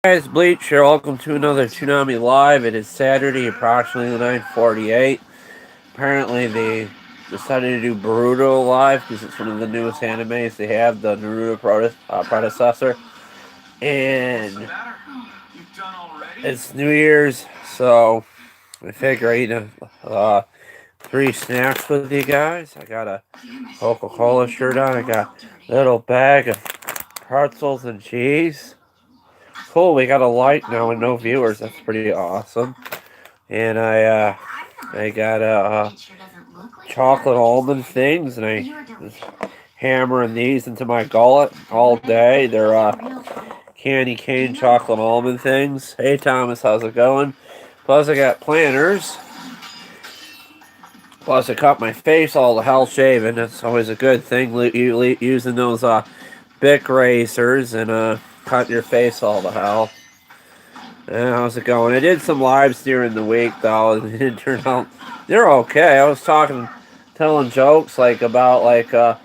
Guys, Bleach here. Welcome to another Toonami Live. It is Saturday, approximately 9:48. Apparently, they decided to do Boruto live because it's one of the newest animes they have, the Naruto predecessor. And it's New Year's, so I figure I eat three snacks with you guys. I got a Coca-Cola shirt on. I got a little bag of pretzels and cheese. Cool, we got a light now and no viewers. That's pretty awesome. And I got chocolate almond things, and I was hammering these into my gullet all day. They're candy cane chocolate almond things. Hey Thomas, how's it going? Plus I got planters. Plus I cut my face all the hell shaven. That's always a good thing. Using those Bic racers and cut your face all the hell. How's it going? I did some lives during the week though, and it didn't turn out. They're okay. I was telling jokes about the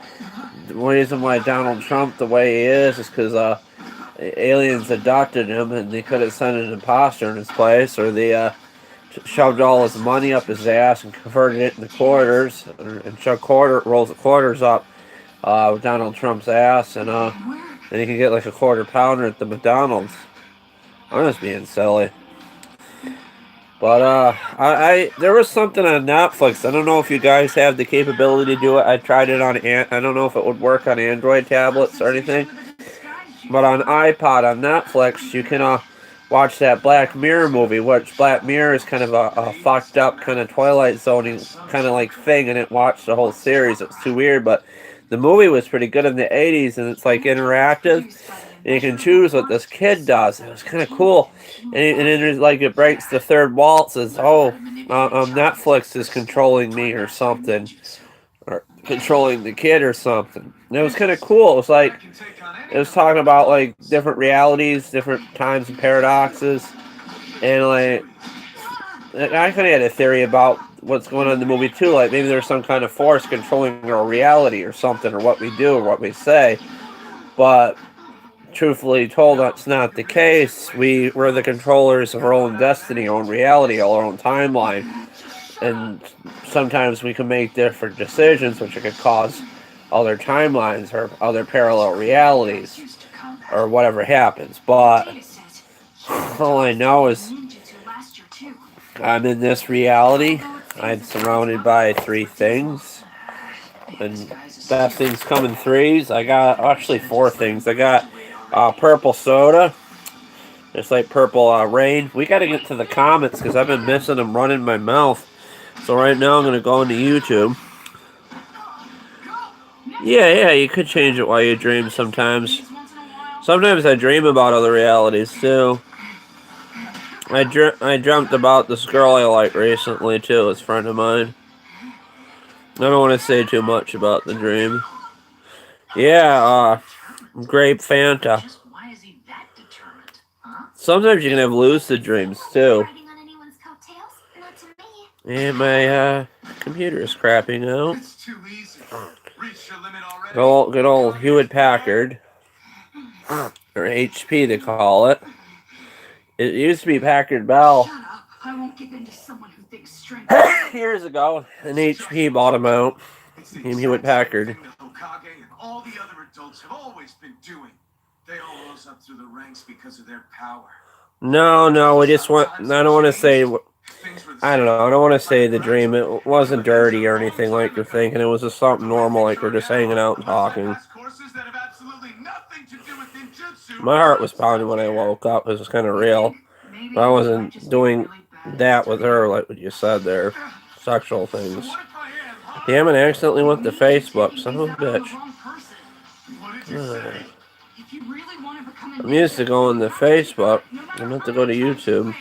reason why Donald Trump the way he is because aliens abducted him and they could have sent an imposter in his place, or they shoved all his money up his ass and converted it into quarters, and shoved rolls of quarters up with Donald Trump's ass, and then he can get like a quarter pounder at the McDonald's. I'm just being silly. But I there was something on Netflix. I don't know if you guys have the capability to do it. I tried it on I don't know if it would work on Android tablets or anything. But on iPod on Netflix, you can watch that Black Mirror movie, which Black Mirror is kind of a fucked up kind of Twilight Zoning kind of like thing. I didn't watch the whole series. It was too weird, but the movie was pretty good in the 80s, and it's like interactive. And you can choose what this kid does. It was kind of cool. And then there's like it breaks the third wall. It says, "Oh, Netflix is controlling me or something, or controlling the kid or something." And it was kind of cool. It was talking about like different realities, different times and paradoxes, and like I kind of had a theory about what's going on in the movie too. Like maybe there's some kind of force controlling our reality or something, or what we do or what we say, but truthfully told, that's not the case. We're the controllers of our own destiny, our own reality, our own timeline. And sometimes we can make different decisions, which could cause other timelines or other parallel realities or whatever happens. But all I know is I'm in this reality. I'm surrounded by three things. And that things come in threes. I got actually four things. I got purple soda. It's like purple rain. We got to get to the comments because I've been missing them running my mouth. So right now I'm going to go into YouTube. Yeah, you could change it while you dream sometimes. Sometimes I dream about other realities too. I dreamt about this girl I like recently too, this friend of mine. I don't want to say too much about the dream. Yeah, grape Fanta. Sometimes you can have lucid dreams too. And my computer is crapping out. Good old Hewlett Packard, or HP they call it. It used to be Packard Bell. Years ago, and HP bought them out. And Hewlett Packard. All the other adults have always been doing. They all rose up through the ranks because of their power. No, we just want. I don't want to say. I don't know. I don't want to say the dream. It wasn't dirty or anything like you're thinking. It was just something normal, like we're just hanging out and talking. My heart was pounding when I woke up. It was kind of real. But I wasn't doing that with her, like what you said there. Sexual things. Damn it, I accidentally went to Facebook. Son of a bitch. I'm used to going to Facebook. I'm going to have to go to YouTube.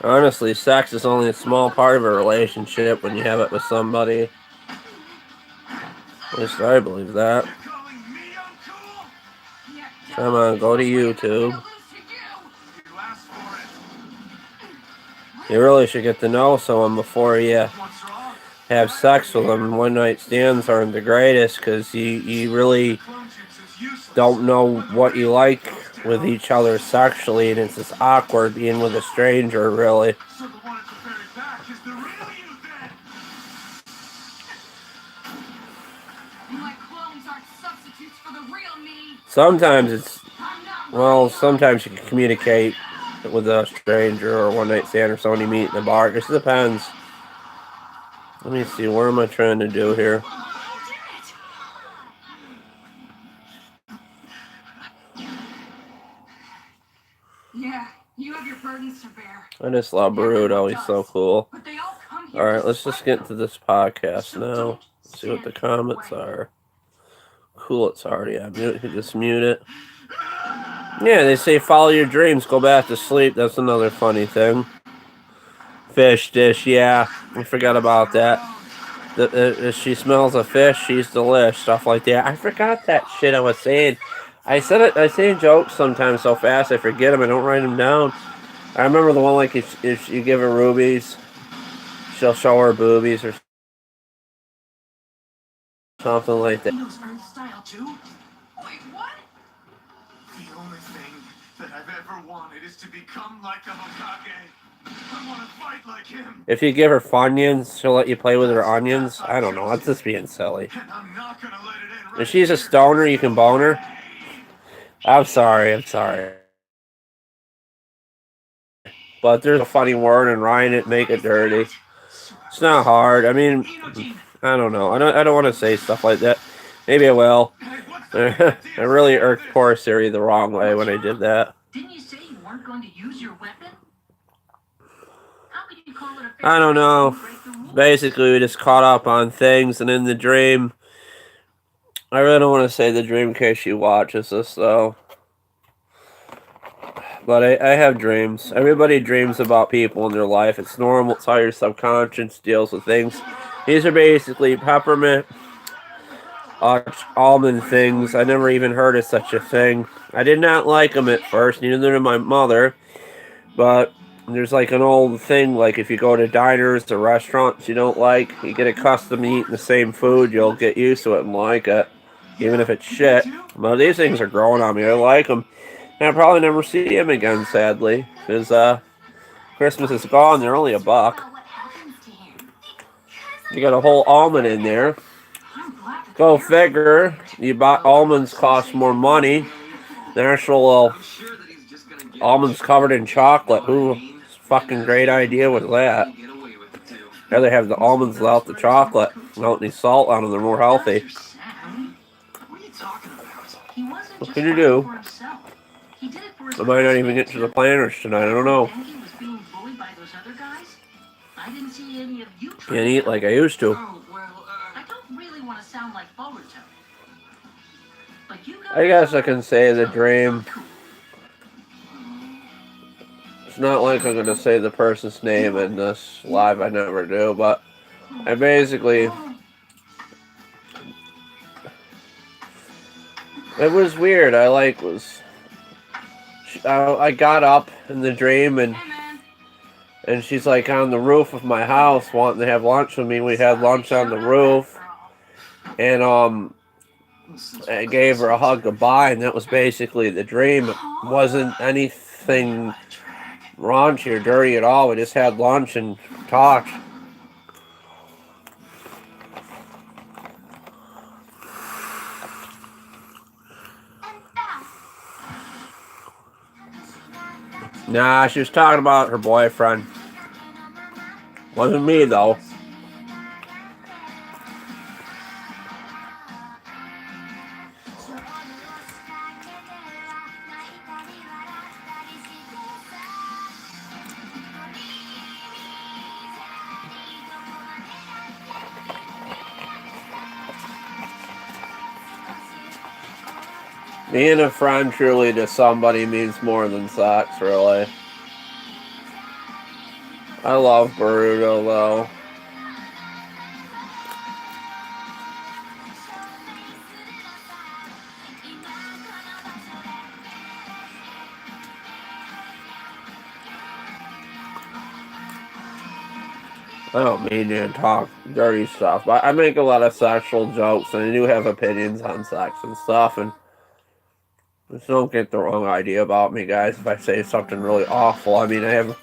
Honestly, sex is only a small part of a relationship when you have it with somebody. At least I believe that. Come on, go to YouTube. You really should get to know someone before you have sex with them. One night stands aren't the greatest because you really don't know what you like with each other sexually, and it's just awkward being with a stranger, really. Sometimes it's, well, sometimes you can communicate with a stranger or one night stand or someone you meet in a bar. It just depends. Let me see, what am I trying to do here? Yeah, you have your burdens to bear. I just love Baruto. He's so cool. Alright, let's just get into this podcast now. Let's see what the comments are. Cool, it's already on mute. You just mute it. Yeah, they say follow your dreams, go back to sleep. That's another funny thing. Fish dish, yeah. I forgot about that. If she smells a fish, she's delish. Stuff like that. I forgot that shit I was saying. I said it. I say jokes sometimes so fast I forget them. I don't write them down. I remember the one like if you give her rubies, she'll show her boobies or something like that. He knows Earth style too? Wait, what? The only thing that I've ever wanted is to become like a Hokage. I want to fight like him. If you give her Funyuns, she'll let you play with her onions. I don't know. That's just being silly. And I'm not gonna let it end. If she's a stoner, you can bone her. I'm sorry. I'm sorry. But there's a funny word and writing it make it dirty. It's not hard. I mean, I don't know. I don't want to say stuff like that. Maybe I will. I really irked poor Siri the wrong way when I did that. Didn't you say you weren't going to use your weapon? How could you call it a I don't know. Basically, we just caught up on things, and in the dream, I really don't want to say the dream in case she watches this, though. But I have dreams. Everybody dreams about people in their life. It's normal. It's how your subconscious deals with things. These are basically peppermint, almond things. I never even heard of such a thing. I did not like them at first, neither did my mother. But there's like an old thing, like if you go to diners or restaurants you don't like, you get accustomed to eating the same food, you'll get used to it and like it, even if it's shit. But these things are growing on me. I like them. And I'll probably never see them again, sadly, because Christmas is gone. They're only $1. You got a whole almond in there. Go figure. You buy almonds cost more money. The actual almonds covered in chocolate. Who fucking great idea was that? Rather have the almonds without the chocolate. Without any salt on them. They're more healthy. What can you do? I might not even get to the planners tonight. I don't know. Can't eat like I used to. I guess I can say the dream. It's not like I'm going to say the person's name in this live. I never do. But I basically... It was weird. I got up in the dream and she's like on the roof of my house wanting to have lunch with me. We had lunch on the roof. And I gave her a hug goodbye, and that was basically the dream. It wasn't anything raunchy or dirty at all. We just had lunch and talked. Nah, she was talking about her boyfriend. Wasn't me, though. Being a friend truly to somebody means more than sex, really. I love Baruto, though. I don't mean to talk dirty stuff, but I make a lot of sexual jokes, and I do have opinions on sex and stuff, and just don't get the wrong idea about me, guys, if I say something really awful. I mean, I have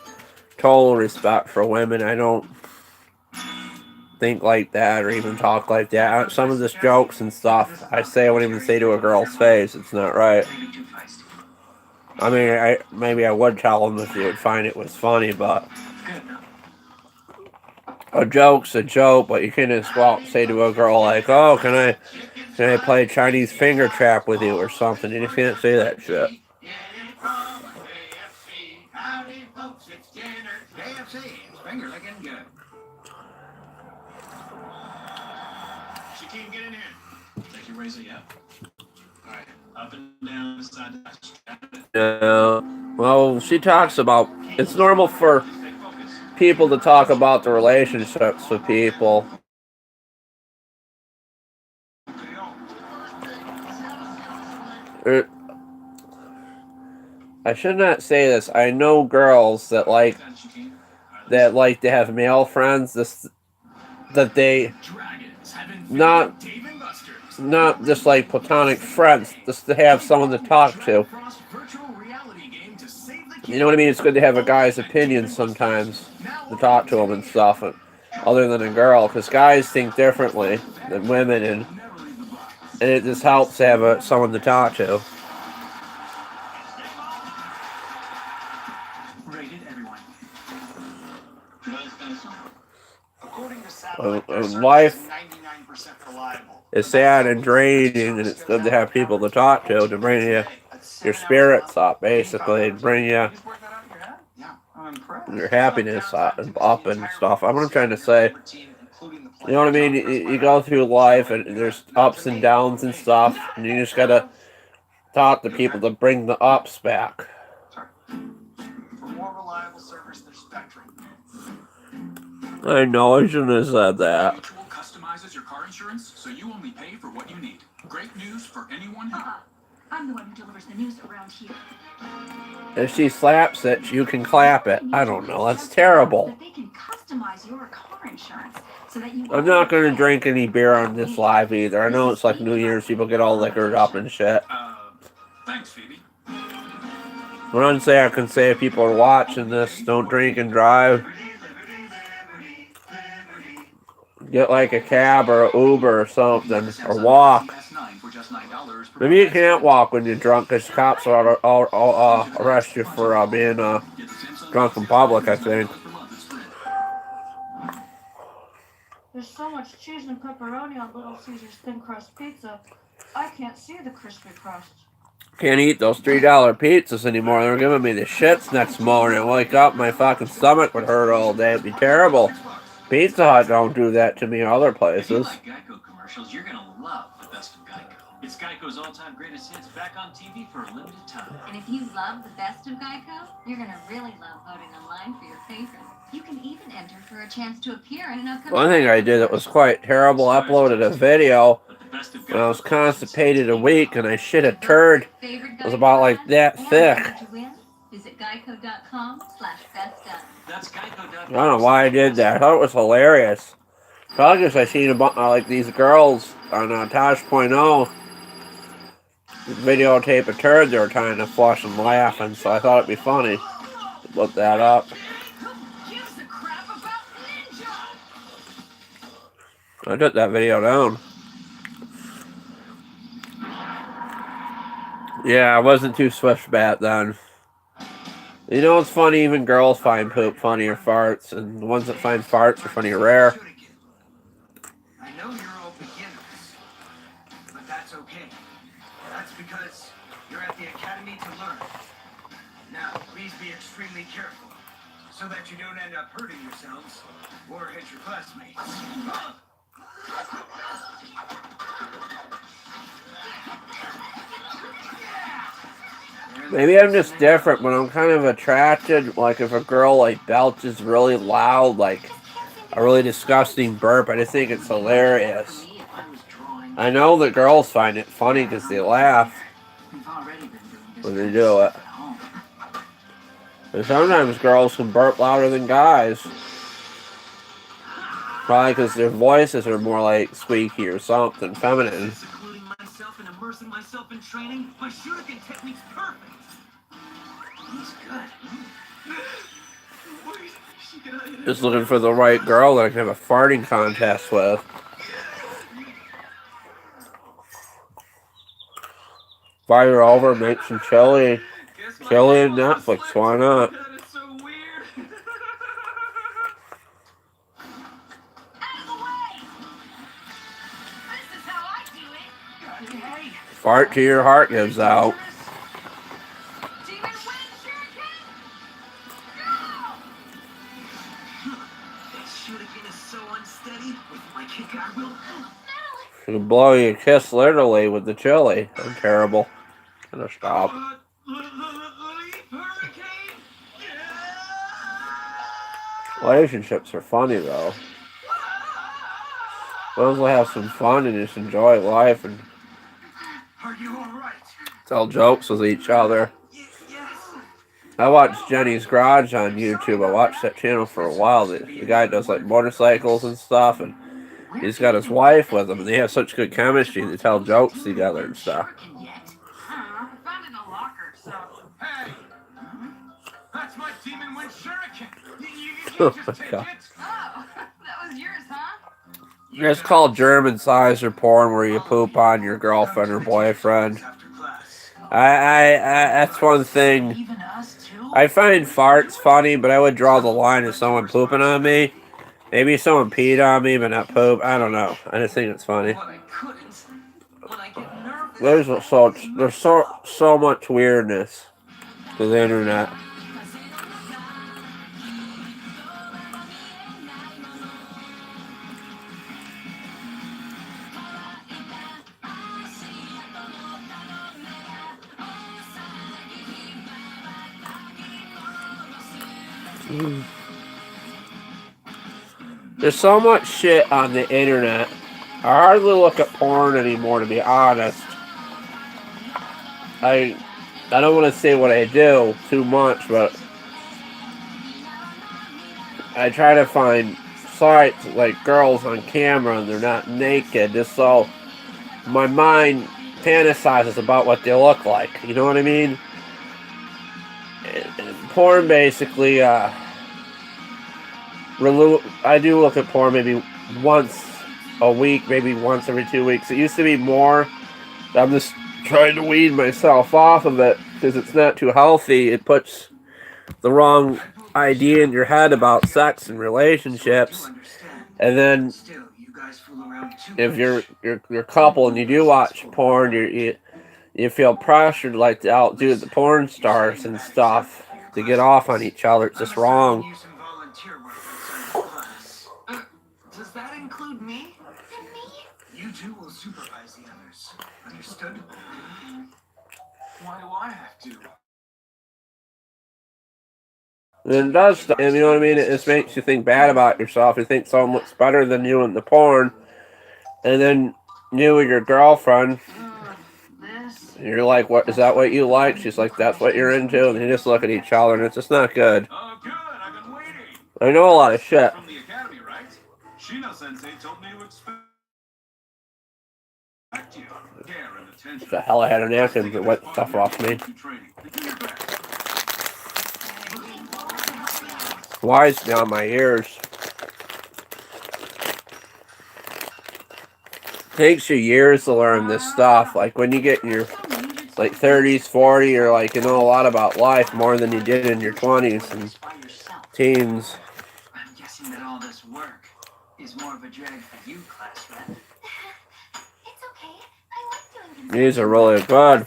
total respect for women. I don't think like that or even talk like that. Some of this jokes and stuff I say I wouldn't even say to a girl's face. It's not right. I mean, maybe I would tell them if you would find it was funny, but a joke's a joke. But you can't just go out and say to a girl like, "Oh, can I play Chinese finger trap with you or something?" You just can't say that shit. She can't get in here. Take your razor yet? Alright, up and down, side to side. Yeah. Well, she talks about it's normal for people to talk about the relationships with people. I should not say this. I know girls that like to have male friends. That they not just like platonic friends, just to have someone to talk to. You know what I mean? It's good to have a guy's opinion sometimes to talk to him and stuff, other than a girl, because guys think differently than women, and it just helps to have someone to talk to. Life is sad and draining, and it's good to have people to talk to bring your spirits up, basically, and bring your happiness up and stuff. I'm what I'm trying to say. You know what I mean? You go through life, and there's ups and downs and stuff, and you just gotta talk to people to bring the ups back. For more reliable service, there's Spectrum. I know, I shouldn't have said that. Mutual customizes your car insurance, so you only pay for what you need. Great news for anyone who... I'm the one who delivers the news around here. If she slaps it, you can clap it. I don't know. That's terrible. But they can customize your car insurance so that you... I'm not going to drink any beer on this live either. I know it's like New Year's. People get all liquored up and shit. Thanks, Phoebe. One thing I can say if people are watching this, don't drink and drive. Get like a cab or an Uber or something, or walk. Maybe you can't walk when you're drunk because cops will arrest you for being drunk in public, I think. There's so much cheese and pepperoni on Little Caesar's thin crust pizza, I can't see the crispy crust. Can't eat those $3 pizzas anymore. They're giving me the shits next morning. I wake up, my fucking stomach would hurt all day. It'd be terrible. Pizza Hut don't do that to me other places. If you like Geico commercials, you're gonna love the best of Geico. It's Geico's all-time greatest hits back on TV for a limited time. And if you love the best of Geico, you're gonna really love voting online for your favorites. You can even enter for a chance to appear in an upcoming... One thing I did that was quite terrible, I uploaded a video when I was constipated a week and I shit a turd. It was about like that thick. Visit geico.com/bestdone. That's Geico.com. I don't know why I did that. I thought it was hilarious. Probably because I seen like these girls on Tosh.0 videotape a turd they were trying to flush and laughing, so I thought it'd be funny to look that up. I took that video down. Yeah, I wasn't too swift back then. You know what's funny? Even girls find poop funny or farts, and the ones that find farts are funny or rare. I know you're all beginners, but that's okay. That's because you're at the academy to learn. Now, please be extremely careful, so that you don't end up hurting yourselves or hit your classmates. Maybe I'm just different, but I'm kind of attracted, like if a girl like belches really loud, like a really disgusting burp, I just think it's hilarious. I know that girls find it funny because they laugh when they do it. And sometimes girls can burp louder than guys. Probably because their voices are more like squeaky or something, feminine. Secluding myself and immersing myself in training, my shuriken technique's perfect. He's good. Wait, she can Just looking for the right girl that I can have a farting contest with. Invite her over, make some chili. Chili and Netflix, why not? That is so weird. Out of the way! This is how I do it. Hey, Fart till your heart gives out. Demon Wind Shuriken! Go! that shuriken is so unsteady. With my kick, I will. She'll blow you a kiss literally with the chili. I'm terrible. Gonna stop. Leaf hurricane. Relationships are funny though. Those will have some fun and just enjoy life and Are you all right? tell jokes with each other. Yes. I watched Jenny's Garage on YouTube. I watched that channel for a while. The guy does like motorcycles and stuff, and he's got his wife with him, and they have such good chemistry. They tell jokes together and stuff. I found it in a locker, so. Hey, that's my demon wind shuriken. You Oh just my take God. it. Oh, that was yours, huh? It's called German sizer porn, where you poop on your girlfriend or boyfriend. After class. I that's one thing. Even us too. I find farts funny, but I would draw the line as someone pooping on me. Maybe someone peed on me, but not poop. I don't know. I just think it's funny. But I couldn't. When I get nervous. There's so much weirdness to the internet. There's so much shit on the internet. I hardly look at porn anymore, to be honest. I don't want to say what I do too much, but I try to find sites like girls on camera and they're not naked, just so my mind fantasizes about what they look like. You know what I mean? And porn basically, I do look at porn maybe once a week, maybe once every 2 weeks. It used to be more. I'm just trying to weed myself off of it because it's not too healthy. It puts the wrong idea in your head about sex and relationships. And then Still, you guys fool around too if much. you're a couple and you do watch porn, you feel pressured like to outdo the porn stars and stuff to get off on each other. It's just wrong. You some volunteer work outside of class. Does that include me? And me? You two will supervise the others. Understood? Why do I have to? And it does stuff, and you know what I mean? It just makes you think bad about yourself. You think someone looks better than you in the porn, and then you and your girlfriend, This. and you're like, "What is that? What you like?" She's like, "That's what you're into," and you just look at each other, and it's just not good. Oh, good. I've been waiting. I know a lot of shit. From the academy, right? Shino-sensei told me to expect you. Care and attention. The hell I had a napkin to wipe stuff off me. Training. Do your best. Flies down my ears. Takes you years to learn this stuff. Like when you get in your like 30s, 40, you're like you know a lot about life more than you did in your 20s and By yourself. teens. I'm guessing that all this work is more of a drag for you, class rep. It's okay. I like doing These are really good.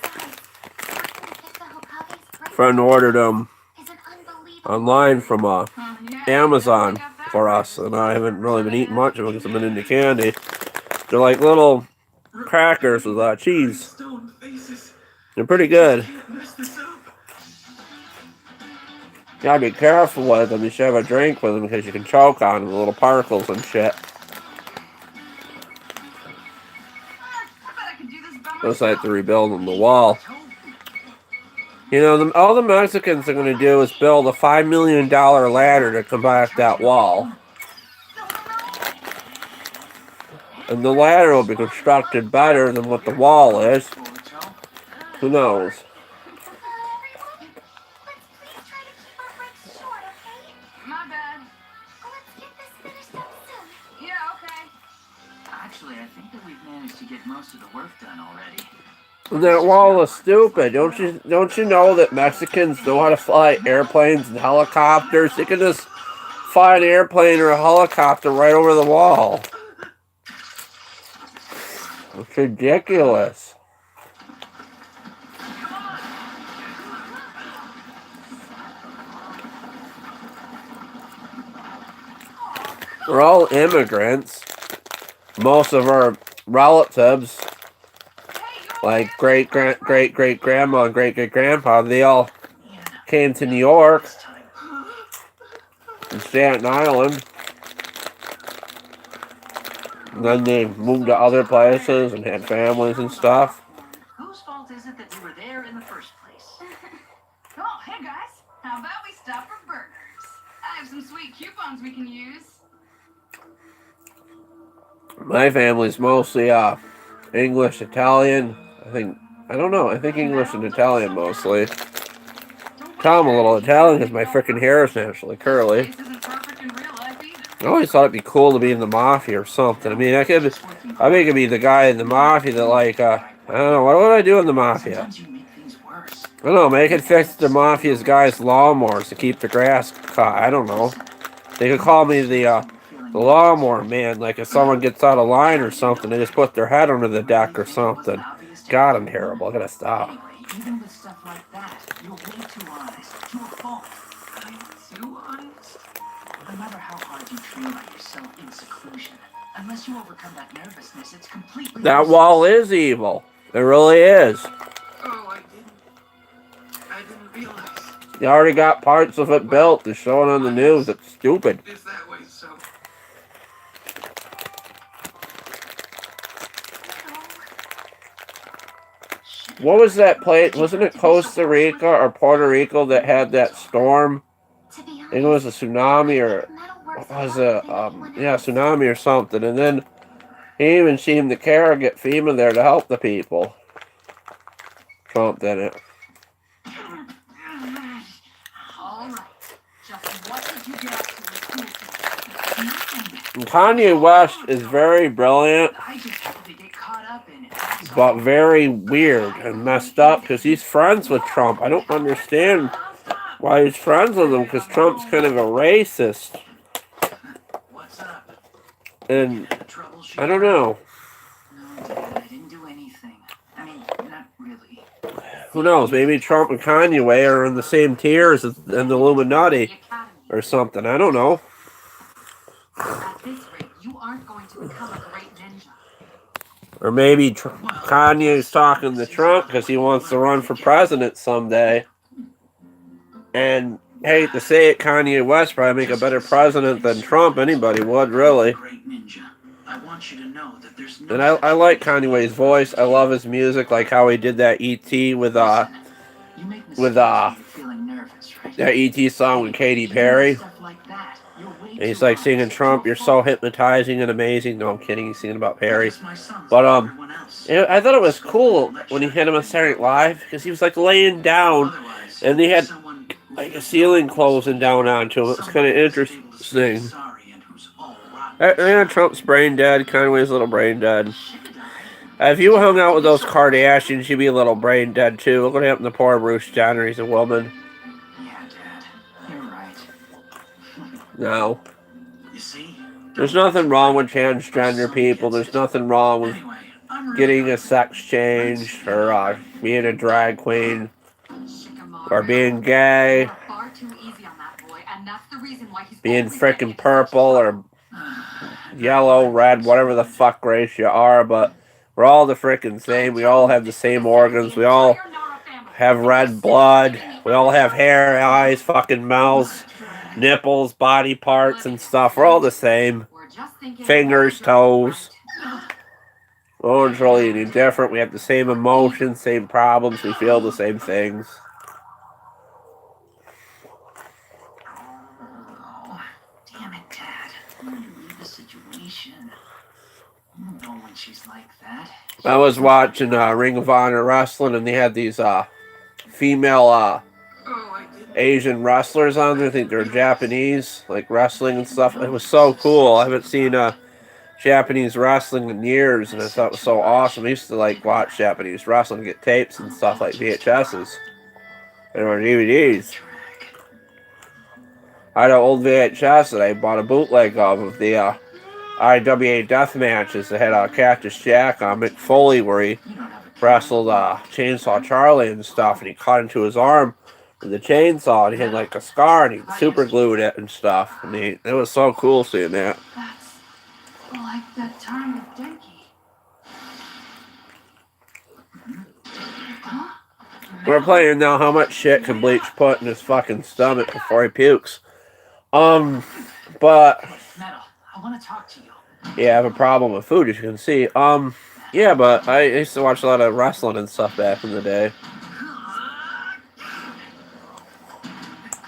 Friend ordered them online from Amazon for us, and I haven't really been eating much of them because I've been into candy. They're like little crackers with cheese. Stone faces. They're pretty good. Mess this up. You gotta be careful with them. You should have a drink with them because you can choke on them, the little particles and shit. Looks like they're rebuilding the wall. You know, all the Mexicans are going to do is build a $5 million ladder to come back that wall. And the ladder will be constructed better than what the wall is. Who knows? Everyone, let's please try to keep our breaks short, okay? My bad. Let's get this finished up soon. Yeah, okay. Actually, I think that we've managed to get most of the work done already. And that wall is stupid. Don't you know that Mexicans know how to fly airplanes and helicopters? They can just fly an airplane or a helicopter right over the wall. It's ridiculous. We're all immigrants. Most of our relatives, like great grandma and great grandpa, they all came to New York and Staten Island. And then they moved to other places and had families and stuff. Whose fault is it that we were there in the first place? Oh, hey guys. How about we stop for burgers? I have some sweet coupons we can use. My family's mostly English, Italian. I don't know. I think English and Italian mostly. Tell I'm a little Italian because my freaking hair is naturally curly. This isn't perfect in real life either. I always thought it'd be cool to be in the mafia or something. I mean, I could be the guy in the mafia that I don't know, what would I do in the mafia? Sometimes you make things worse. I don't know, maybe I could fix the mafia's guys' lawnmowers to keep the grass cut. I don't know. They could call me the lawnmower man. Like if someone gets out of line or something, they just put their head under the deck or something. God, I'm terrible. I gotta stop. Anyway, even with stuff like that, you're way too honest. To a fault. I'm too honest? No matter how hard you train by yourself in seclusion, unless you overcome that nervousness, it's completely That useless. wall is evil. It really is. Oh, I didn't realize. You already got parts of it built. They're showing on the news. It's stupid. It's that way, so. What was that place? Wasn't it Costa Rica or Puerto Rico that had that storm? To be I honest, think it was a tsunami or metal works what was a lot it? better than anyone Yeah, else. tsunami or something. And then he even seemed to care to get FEMA there to help the people. Trump did it. All right. Just what did you get up to with school today? Nothing. And Kanye West is very brilliant, I just happened to get caught up in it. but very weird and messed up because he's friends with Trump. I don't understand why he's friends with him because Trump's kind of a racist. What's up? And Trouble I don't know. No, Dad, I didn't do anything. I mean, not really. Who knows? Maybe Trump and Kanye are in the same tiers as in the Illuminati or something. I don't know. At this rate, you aren't going to become a great ninja. Or maybe Kanye's talking to Trump because he wants to run for president someday. And I hate to say it, Kanye West probably make a better president than Trump. Anybody would, really. Great ninja. I want you to know that there's no And I like Kanye West's voice. I love his music, like how he did that E.T. with that E.T. song with Katy Perry. And he's like singing Trump, you're so hypnotizing and amazing. No, I'm kidding, he's singing about Perry. But I thought it was cool when he hit him on Saturday Night Live because he was like laying down and they had like a ceiling closing down onto him. It was kind of interesting. Trump's brain dead. Conway's a little brain dead. If you hung out with those Kardashians, you'd be a little brain dead too. Look what happened to poor Bruce Jenner. He's a woman. Yeah, Dad. You're right. No. You see? There's nothing wrong with transgender people. There's nothing wrong with getting a sex change or being a drag queen or being gay, being frickin' purple or yellow, red, whatever the fuck race you are, but we're all the frickin' same. We all have the same organs. We all have red blood. We all have hair, eyes, fucking mouths, nipples, body parts and stuff. We're all the same. Fingers, toes. No one's really any different. We have the same emotions, same problems. We feel the same things. Oh, damn it, Dad. I'm going to leave the situation. Oh, when she's like that. I was watching Ring of Honor wrestling, and they had these female Oh, I didn't. Asian wrestlers on there. I think they're Japanese, like wrestling and stuff. It was so cool. I haven't seen Japanese wrestling in years, and I thought it was so awesome. I used to like watch Japanese wrestling, get tapes and stuff like VHSs or DVDs. I had an old VHS that I bought a bootleg of the IWA death matches. They had Cactus Jack on Mick Foley where he wrestled Chainsaw Charlie and stuff, and he cut into his arm with the chainsaw, and he had like a scar, and he super glued it and stuff. And it was so cool seeing that. That's like that time with Denki. Huh? We're playing now. How much shit can Bleach put in his fucking stomach before he pukes? But Metal, I want to talk to you. yeah, I have a problem with food, as you can see. Yeah, but I used to watch a lot of wrestling and stuff back in the day.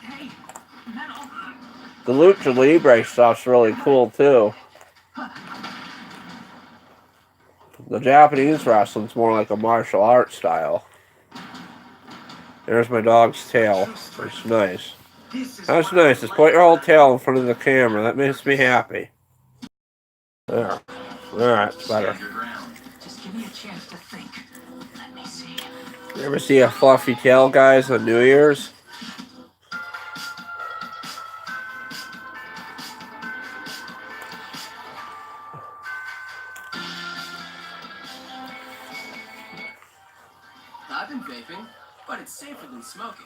Hey, Metal. The Lucha Libre stuff's really cool too. The Japanese wrestling's more like a martial arts style. There's my dog's tail. It's nice. That's nice. Just put your whole tail in front of the camera. That makes me happy. There. Alright, better. Just give me a chance to think. Let me see. You ever see a fluffy tail, guys, on New Year's? I've been vaping, but it's safer than smoking.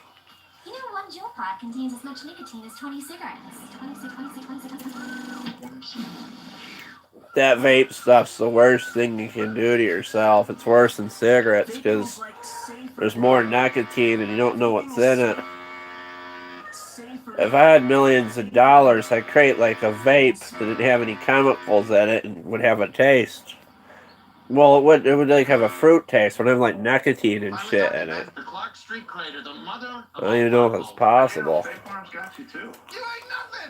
You know, one Juul pod contains as much nicotine as 20 cigarettes. 26. That vape stuff's the worst thing you can do to yourself. It's worse than cigarettes because there's more nicotine and you don't know what's in it. If I had millions of dollars, I'd create like a vape that didn't have any chemicals in it and would have a taste. Well, it would like have a fruit taste, but have like nicotine and shit in it. I don't even know if it's possible.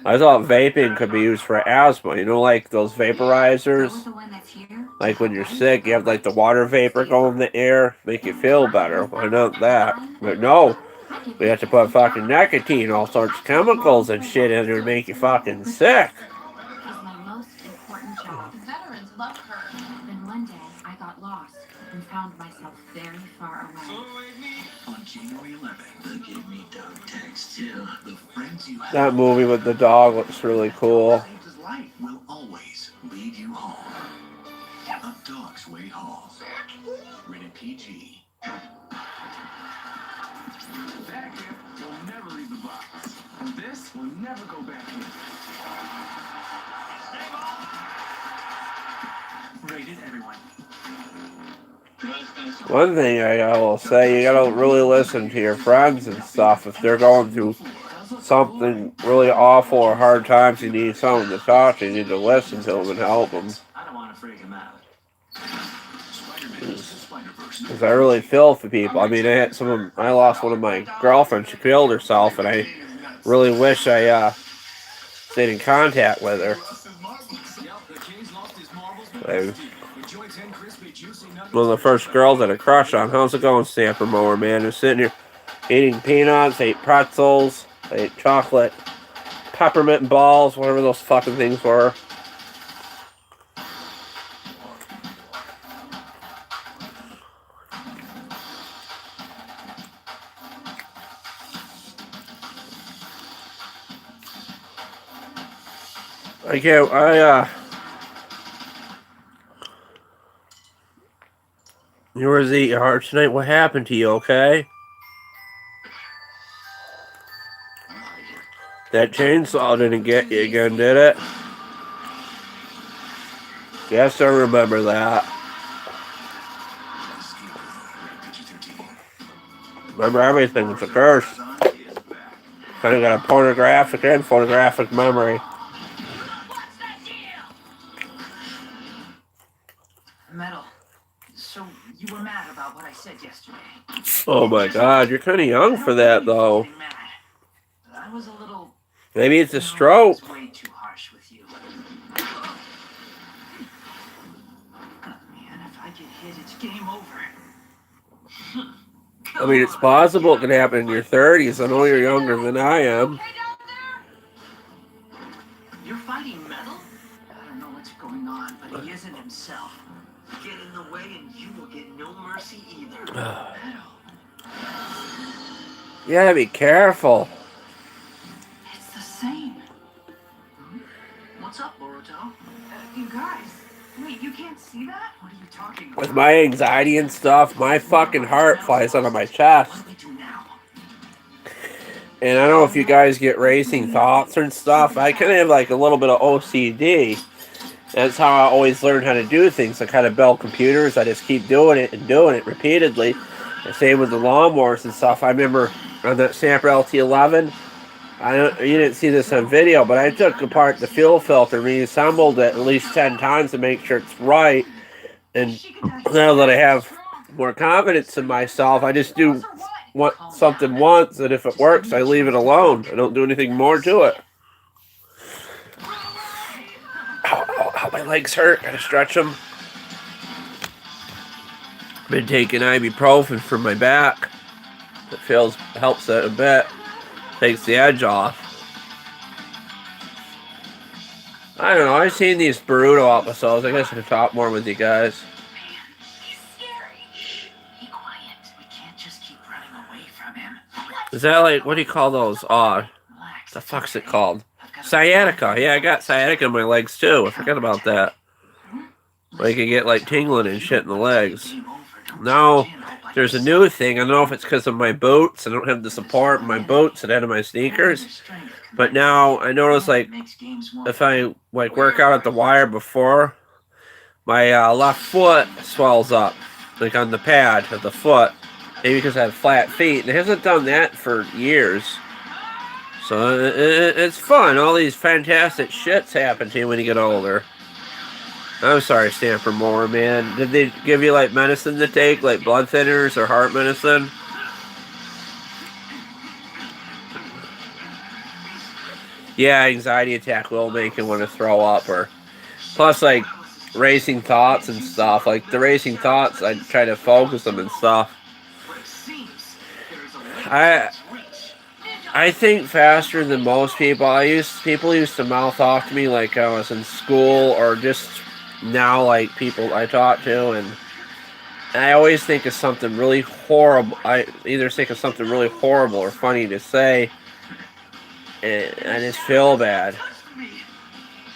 I thought vaping could be used for asthma. You know, like those vaporizers? Like when you're sick, you have like the water vapor go in the air, make you feel better. Why not that? But no, we have to put fucking nicotine, all sorts of chemicals and shit in there to make you fucking sick. Veterans love her. Then one day, I got lost and found myself very far away. On January 11th, the Give Me Dog text to the friends you have. That movie with the dog looks really cool. His life will always lead you home. A Dog's Way Home. Rated PG. That gift will never leave the box. And this will never go back in. Rated everyone. One thing I will say, you gotta really listen to your friends and stuff. If they're going through something really awful or hard times, you need someone to talk to. You need to listen to them and help them. I don't want to freak him out. Because I really feel for people. I mean, I lost one of my girlfriends. She killed herself, and I really wish I stayed in contact with her. One of the first girls that I crushed on. How's it going, Stamper Mower, man? Just sitting here eating peanuts, ate pretzels, ate chocolate, peppermint balls, whatever those fucking things were. You were eating your heart tonight. What happened to you, okay? That chainsaw didn't get you again, did it? Yes, I remember that. Remember everything. It's a curse. Kind of got a pornographic and photographic memory. Metal. So you were mad about what I said yesterday. Oh my god, you're kind of young for that, though. I was a little. Maybe it's a stroke. Way too harsh with you. get hit, it's game over. I mean, it's possible it could happen in your 30s. I know you're younger than I am. Okay down there? You're fighting metal? I don't know what's going on, but he isn't himself. Get in the way and you will get no mercy either. Metal. You gotta be careful. It's the same. What's up, Boruto? You guys, wait, you can't see that? What are you talking about? With my anxiety and stuff, my fucking heart flies out of my chest. What do we do now? And I don't know if you guys get racing thoughts and stuff. I kind of have like a little bit of OCD. That's how I always learn how to do things. I kind of build computers. I just keep doing it and doing it repeatedly. The same with the lawnmowers and stuff. I remember on that Snapper LT11, you didn't see this on video, but I took apart the fuel filter, reassembled it at least 10 times to make sure it's right. And now that I have more confidence in myself, I just do something once, and if it works, I leave it alone. I don't do anything more to it. Ow, my legs hurt. Gotta stretch them. Been taking ibuprofen for my back. It helps it a bit. Takes the edge off. I don't know. I've seen these Boruto episodes. I guess I could talk more with you guys. He's scary. Be quiet. We can't just keep running away from him. Is that like, what do you call those? Relax. The fuck's it called? Sciatica. Yeah, I got sciatica in my legs too. I forgot about that. Like you get like tingling and shit in the legs. Now, there's a new thing. I don't know if it's because of my boots. I don't have the support in my boots and out of my sneakers. But now I notice like if I like work out at the wire before, my left foot swells up, like on the pad of the foot. Maybe because I have flat feet. And it hasn't done that for years. So it's fun. All these fantastic shits happen to you when you get older. I'm sorry, Stamper Moore, man. Did they give you like medicine to take, like blood thinners or heart medicine? Yeah, anxiety attack will make you want to throw up, or plus like racing thoughts and stuff. Like the racing thoughts, I try to focus them and stuff. I think faster than most people. People used to mouth off to me like I was in school, or just now like people I talk to, and I always think of something really horrible. I either think of something really horrible or funny to say, and I just feel bad.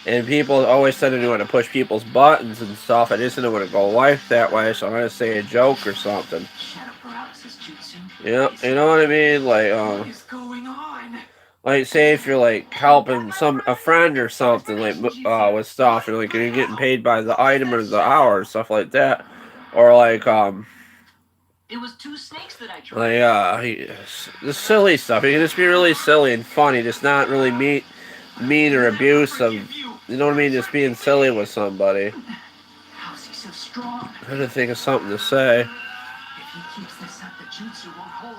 And people always said I want to push people's buttons and stuff. I just didn't want to go life that way, so I'm going to say a joke or something. Yeah, you know what I mean? Like say if you're like helping a friend or something, like with stuff, and like you're getting paid by the item or the hour, stuff like that, or like it was 2 snakes that I tried. Like the silly stuff. You can just be really silly and funny, just not really mean or abusive. You know what I mean? Just being silly with somebody. How's he so strong? I had to think of something to say. If he keeps this up, the jutsu won't hold.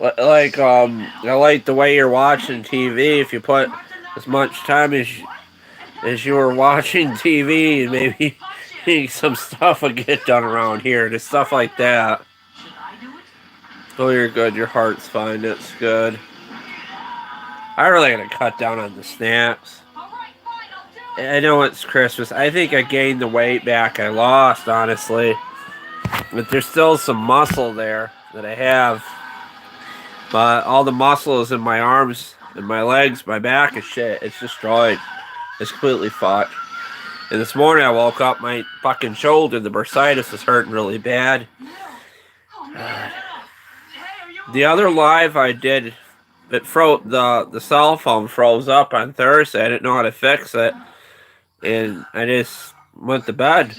Like, I like the way you're watching TV. If you put as much time as you were watching TV, and maybe some stuff would get done around here. Just stuff like that. Should I do it? Oh, you're good. Your heart's fine. It's good. I really gotta cut down on the snacks. I know it's Christmas. I think I gained the weight back I lost, honestly. But there's still some muscle there that I have. But all the muscle is in my arms and my legs, my back is shit. It's destroyed. It's completely fucked. And this morning I woke up, my fucking shoulder, the bursitis is hurting really bad. The other live I did, the cell phone froze up on Thursday. I didn't know how to fix it. And I just went to bed.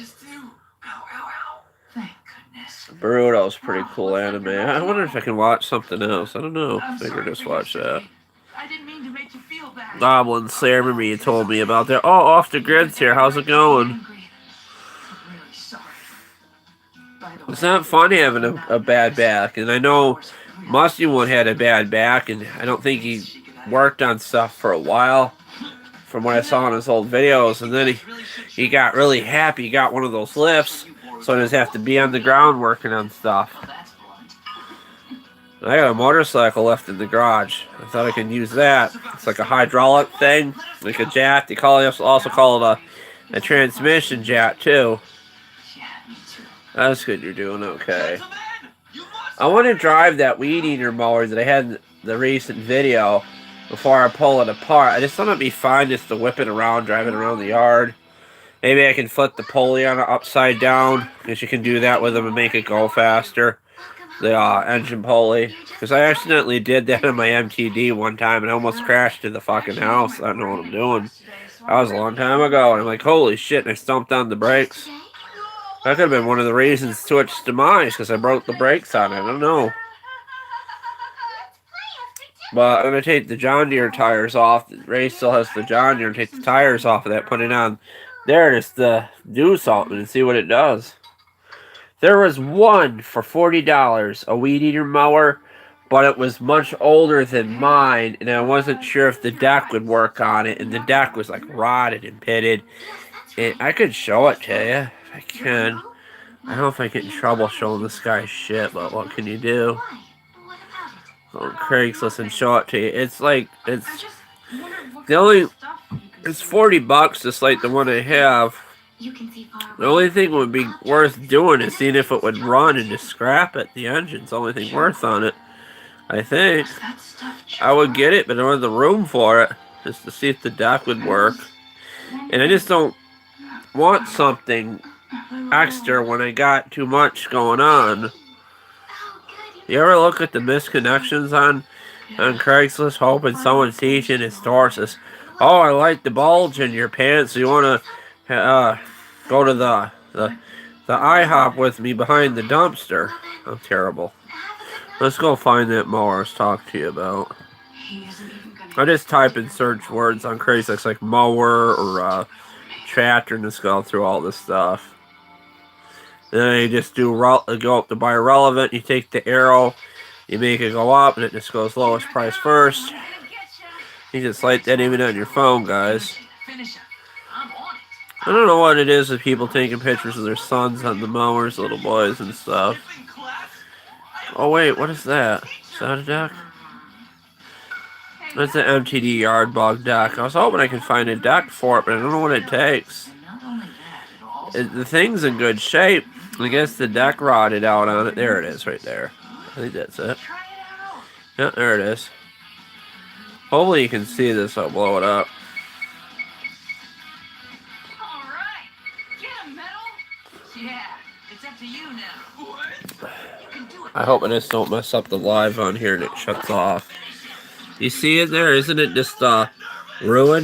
Boruto's pretty cool anime. I wonder if I can watch something else. I don't know. I think I'll just watch that. I didn't mean to make you feel bad. Goblin Slayer, remember you told me about that. Oh, Off the Grid's here. How's it going? It's not fun having a bad back. And I know Musty One had a bad back, and I don't think he worked on stuff for a while, from what I saw in his old videos. And then he got really happy. He got one of those lifts, So I just have to be on the ground working on stuff. Oh, that's blunt. I got a motorcycle left in the garage. I thought I could use that. It's like a hydraulic thing, like a jack. They also call it a transmission jack too. Yeah, me too. That's good. You're doing okay. I want to drive that weed eater mower that I had in the recent video before I pull it apart. I just thought it'd be fun just to whip it around, drive it around the yard. Maybe I can flip the pulley on it upside down, because you can do that with them and make it go faster. The engine pulley. Because I accidentally did that on my MTD one time and I almost crashed in the fucking house. I don't know what I'm doing. That was a long time ago, and I'm like, holy shit, and I stomped on the brakes. That could have been one of the reasons to its demise, because I broke the brakes on it. I don't know. But I'm going to take the John Deere tires off. Ray still has the John Deere, and take the tires off of that, put it on there just to do something and see what it does. There was one for $40, a weed eater mower, but it was much older than mine, and I wasn't sure if the deck would work on it, and the deck was like rotted and pitted. And I could show it to you if I can. I don't know if I get in trouble showing this guy shit, but what can you do? Oh, Craigslist and show it to you. It's like, it's $40 just like the one I have. The only thing would be worth doing is seeing if it would run and just scrap it. The engine's the only thing worth on it, I think. I would get it, but I don't have the room for it, just to see if the deck would work. And I just don't want something extra when I got too much going on. You ever look at the misconnections on Craigslist, hoping someone's teaching his store says, oh, I like the bulge in your pants, so you want to go to the IHOP with me behind the dumpster. I'm terrible. Let's go find that mower I was talking to you about. I just type in search words on Craigslist like mower or tractor and just go through all this stuff. Then you just go up to buy relevant. You take the arrow, you make it go up, and it just goes lowest price first. You just like that even on your phone, guys. I don't know what it is with people taking pictures of their sons on the mowers, little boys and stuff. Oh wait, what is that? Is that a deck? That's an MTD yard bog deck. I was hoping I could find a deck for it, but I don't know what it takes. The thing's in good shape. I guess the deck rotted out on it. There it is, right there. I think that's it. Yeah, there it is. Hopefully you can see this. I'll blow it up. Alright. Get him, Metal. Yeah, it's up to you now. What? You can do it. I hope I just don't mess up the live on here and it shuts off. You see it there? Isn't it just ruined?